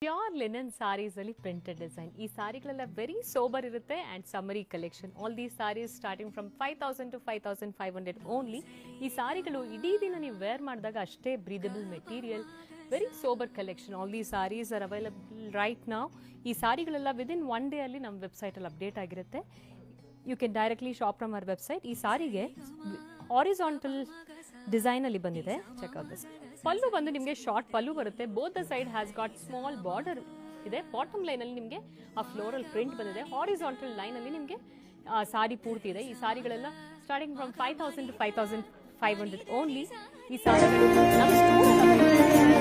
Pure linen saris ಅಲ್ಲಿ printed design. ಈ ಸಾರಿಗಳೆಲ್ಲ ವೆರಿ ಸೋಬರ್ ಇರುತ್ತೆ and summery collection. All these saris starting from 5,000 to 5,500 only. ಈ ಸಾರಿಗಳು ಇಡೀ ದಿನ ನೀವು ವೇರ್ ಮಾಡಿದಾಗ ಅಷ್ಟೇ breathable material, very sober collection. All these saris are available right ನಾವು. ಈ ಸಾರಿಗಳೆಲ್ಲ ವಿದಿನ್ 1 day ಅಲ್ಲಿ ನಮ್ಮ ವೆಬ್ಸೈಟಲ್ಲಿ ಅಪ್ಡೇಟ್ ಆಗಿರುತ್ತೆ. You can directly shop from our website. ಈ ಸಾರಿಗೆ ಹಾರಿಜಾಂಟಲ್ ಡಿಸೈನ್ ಅಲ್ಲಿ ಬಂದಿದೆ. Check out this. ಪಲ್ಲು ಬಂದು ನಿಮಗೆ ಶಾರ್ಟ್ ಪಲ್ಲು ಬರುತ್ತೆ. Both the side has got small border ಇದೆ. ಬಾಟಮ್ ಲೈನ್ ಅಲ್ಲಿ ನಿಮಗೆ ಆ ಫ್ಲೋರಲ್ ಪ್ರಿಂಟ್ ಬಂದಿದೆ. ಹಾರಿಜಾಂಟಲ್ ಲೈನ್ ಅಲ್ಲಿ ನಿಮಗೆ ಸಾರಿ ಪೂರ್ತಿ ಇದೆ. ಈ ಸಾರಿಗಳೆಲ್ಲ ಸ್ಟಾರ್ಟಿಂಗ್ ಫ್ರಮ್ 5,000 to 5,500 ಓನ್ಲಿ. ಈ ಸಾರಿಗಳು ನಮ್ಮ ಸ್ಟೋರ್